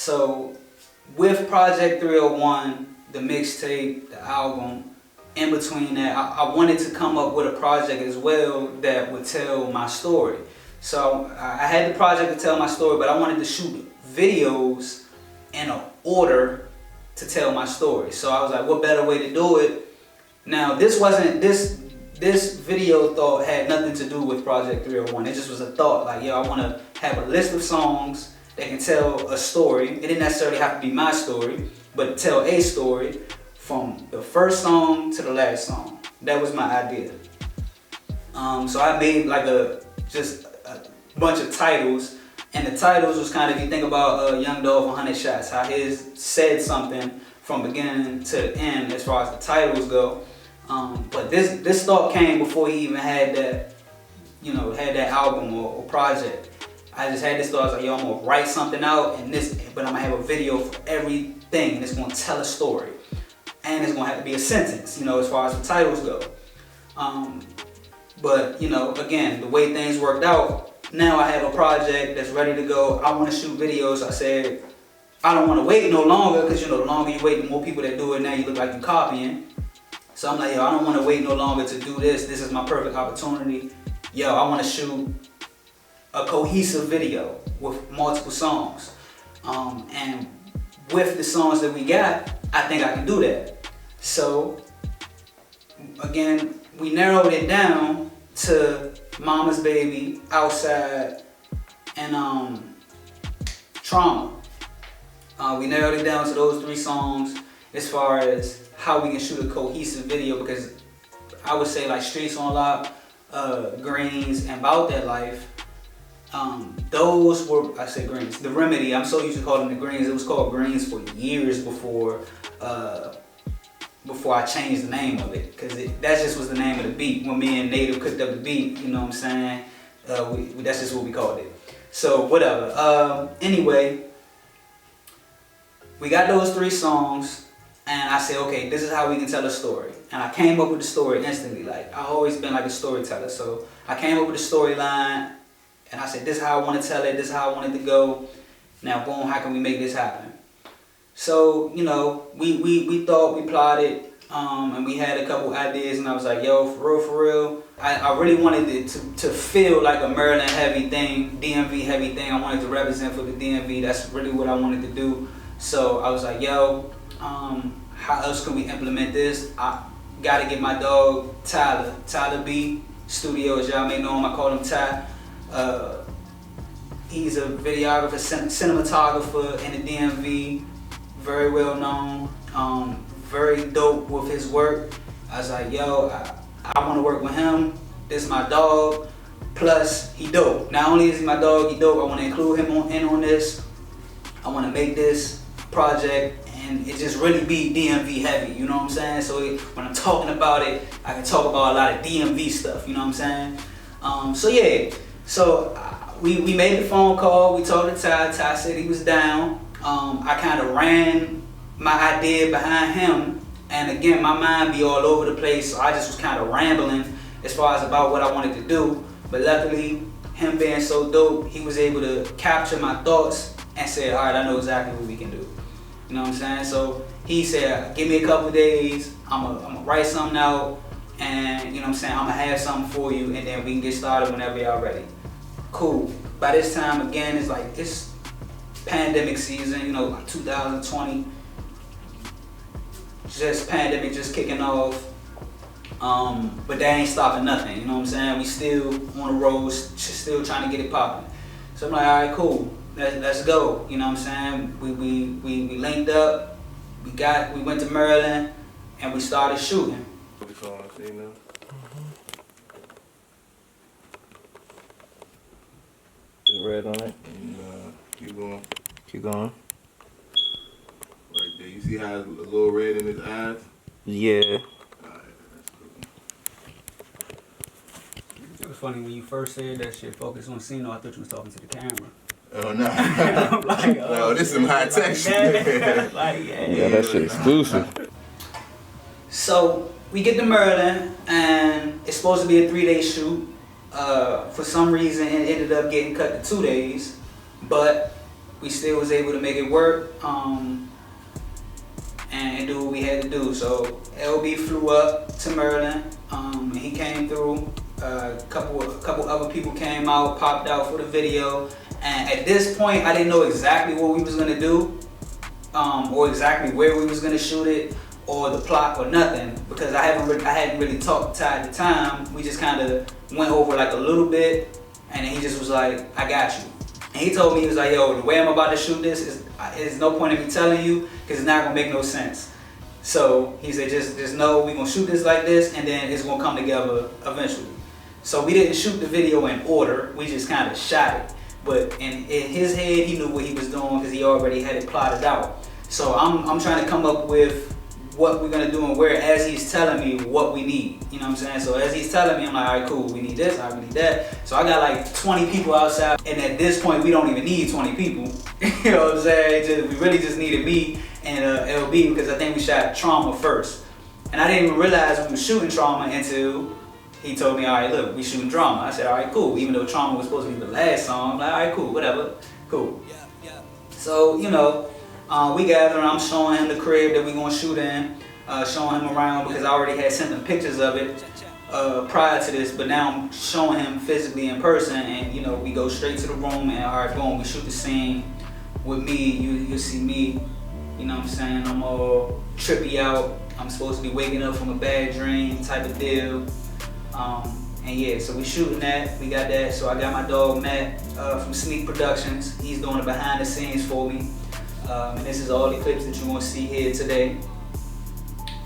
So with Project 301, the mixtape, the album, in between that, I wanted to come up with a project as well that would tell my story. So I had the project to tell my story, but I wanted to shoot videos in an order to tell my story. So I was like, what better way to do it? Now this video thought had nothing to do with Project 301. It just was a thought, like, yo, I want to have a list of songs that can tell a story. It didn't necessarily have to be my story, but tell a story from the first song to the last song. That was my idea. So I made like just a bunch of titles, and the titles was kind of, if you think about Young Dolph 100 Shots, how his said something from beginning to end as far as the titles go. But this thought came before he even had that, had that album or project. I just had this thought, I was like, yo, I'm gonna write something out but I'm gonna have a video for everything, and it's gonna tell a story. And it's gonna have to be a sentence, as far as the titles go. But again, the way things worked out, now I have a project that's ready to go. I wanna shoot videos. I said, I don't wanna wait no longer, because the longer you wait, the more people that do it now, you look like you're copying. So I'm like, yo, I don't wanna wait no longer to do this. This is my perfect opportunity. Yo, I wanna shoot a cohesive video with multiple songs. And with the songs that we got, I think I can do that. So again, we narrowed it down to Mama's Baby, Outside, and Trauma. We narrowed it down to those 3 songs as far as how we can shoot a cohesive video, because I would say like Streets on Lock, Greens, and About That Life, those were, I say Greens, The Remedy, I'm so used to calling it Greens. It was called Greens for years before I changed the name of it, because that just was the name of the beat. When me and Native cooked up the beat, you know what I'm saying? That's just what we called it. So whatever. Anyway, we got those 3 songs, and I said, okay, this is how we can tell a story. And I came up with the story instantly. Like, I've always been like a storyteller. So I came up with a storyline, and I said, this is how I want to tell it. This is how I want it to go. Now, boom, how can we make this happen? So, we thought, we plotted, and we had a couple ideas, and I was like, yo, for real, I really wanted it to feel like a Maryland heavy thing, DMV heavy thing. I wanted to represent for the DMV. That's really what I wanted to do. So I was like, yo, how else can we implement this? I gotta get my dog Tyler B Studio, as y'all may know him. I call him Ty. He's a videographer, cinematographer in the DMV, very well known, very dope with his work. I was like, yo, I want to work with him. This is my dog. Plus, he dope. Not only is he my dog, he dope. I want to include him on this. I want to make this project and it just really be DMV heavy, you know what I'm saying? So when I'm talking about it, I can talk about a lot of DMV stuff, you know what I'm saying? So yeah, so we made the phone call, we talked to Ty. Ty said he was down. I kind of ran my idea behind him, and again, my mind be all over the place, so I just was kind of rambling as far as about what I wanted to do. But luckily, him being so dope, he was able to capture my thoughts and said, all right, I know exactly what we can do. You know what I'm saying? So he said, give me a couple days, I'm gonna write something out, and you know what I'm saying, I'm gonna have something for you, and then we can get started whenever y'all ready. Cool. By this time, again, it's pandemic season, like 2020. Just pandemic just kicking off. But that ain't stopping nothing, you know what I'm saying? We still on the road, still trying to get it popping. So I'm like, all right, cool, let's go. You know what I'm saying? We linked up, we went to Maryland, and we started shooting. Is it red on it? Keep going. Keep going. Right there. You see how it's a little red in his eyes? Yeah. Alright, that's cool. It was funny when you first said that shit, focus on Ceno, I thought you was talking to the camera. Oh no. Like, no, this is some high tech shit. Yeah, that shit exclusive. So we get to Maryland, and it's supposed to be a 3-day shoot. For some reason, it ended up getting cut to 2 days, but we still was able to make it work and do what we had to do. So LB flew up to Maryland, and he came through. A couple other people came out, popped out for the video. And at this point, I didn't know exactly what we was gonna do, or exactly where we was gonna shoot it, or the plot, or nothing, because I hadn't really talked to Ty at the time. We just kind of went over like a little bit, and then he just was like, "I got you." And he told me, he was like, "Yo, the way I'm about to shoot this is no point in me telling you, because it's not gonna make no sense." So he said, just know we gonna shoot this like this, and then it's gonna come together eventually. So we didn't shoot the video in order, we just kind of shot it. But in his head, he knew what he was doing because he already had it plotted out. So I'm trying to come up with what we're gonna do and where, as he's telling me what we need. You know what I'm saying? So as he's telling me, I'm like, all right, cool, we need this, all right, we need that. So I got like 20 people outside, and at this point, we don't even need 20 people. You know what I'm saying? We really just needed me and LB, because I think we shot Trauma first. And I didn't even realize we were shooting Trauma until he told me, all right, look, we shooting Drama. I said, all right, cool. Even though Trauma was supposed to be the last song, I'm like, all right, cool, whatever, cool. So, you know, we gathered, I'm showing him the crib that we gonna shoot in, showing him around, because I already had sent him pictures of it prior to this, but now I'm showing him physically in person, and you know, we go straight to the room, and all right, boom, we shoot the scene with me. You'll see me, you know what I'm saying, I'm all trippy out, I'm supposed to be waking up from a bad dream type of deal. And yeah, so we shooting that, we got that. So I got my dog Matt from Sneak Productions. He's doing the behind the scenes for me. And this is all the clips that you're gonna see here today.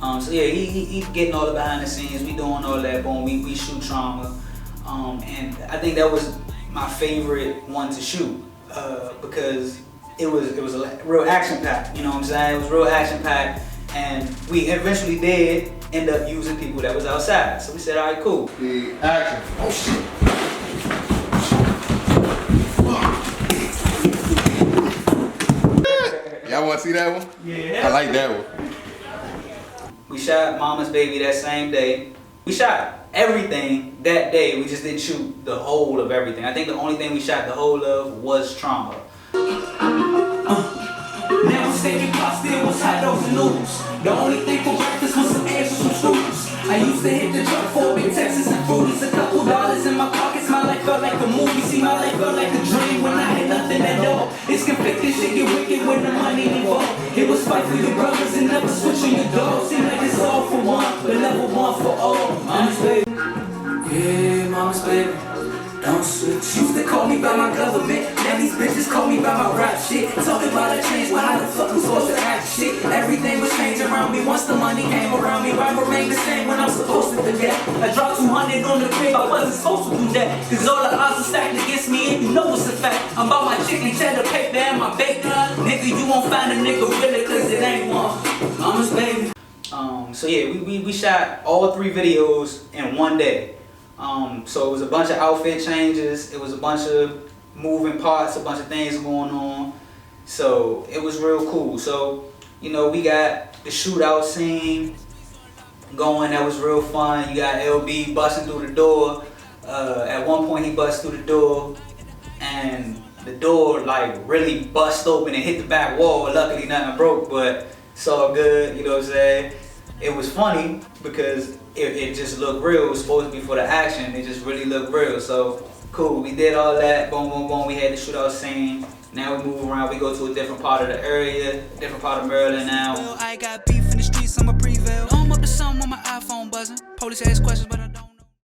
So yeah, he getting all the behind the scenes, we doing all that, boom, we shoot Trauma. And I think that was my favorite one to shoot, because it was a real action packed, you know what I'm saying? It was real action packed, and we eventually did end up using people that was outside. So we said, all right, cool. The action. Oh shit. Y'all want to see that one? Yeah. I like that one. We shot Mama's Baby that same day. We shot everything that day. We just didn't shoot the whole of everything. I think the only thing we shot the whole of was Trauma. Now I'm steady still was hot dogs and noodles. The only thing for breakfast was some eggs and some strudels. I used to hit the truck for big Texas and fruities. A couple dollars in my pockets, my life felt like a movie. See, my life felt like a dream when I had nothing at all. It's conflicted, shit get wicked when the money involved. It was fight for your brothers and never switch on your dogs. Seem like it's all for one, but never one for all. Mama's baby, yeah, mama's baby. Don't switch. Used to call me by my government. Now these bitches call me by my rap shit. Talking about a change, well how the fuck I'm supposed to act shit? Everything was changing around me once the money came around me. Why remain the same when I'm supposed to forget? I dropped 200 on the crib, I wasn't supposed to do that. Cause all the odds are stacked against me and you know it's a fact. I'm about my chicken cheddar paper and my bacon. Nigga, you won't find a nigga really cause it ain't one. Mama's baby. So yeah, we shot all 3 videos in one day. So it was a bunch of outfit changes, it was a bunch of moving parts, a bunch of things going on. So it was real cool. So, you know, we got the shootout scene going, that was real fun. You got LB busting through the door. At one point he busts through the door and the door like really bust open and hit the back wall. Luckily nothing broke, but it's all good, you know what I'm saying? It was funny because it just looked real. It was supposed to be for the action. It just really looked real. So cool. We did all that. Boom, boom, boom. We had the shootout scene. Now we move around. We go to a different part of the area, different part of Maryland now. I got beef in the streets. I'm a prevail. I'm up to something on my iPhone buzzing. Police ask questions, but I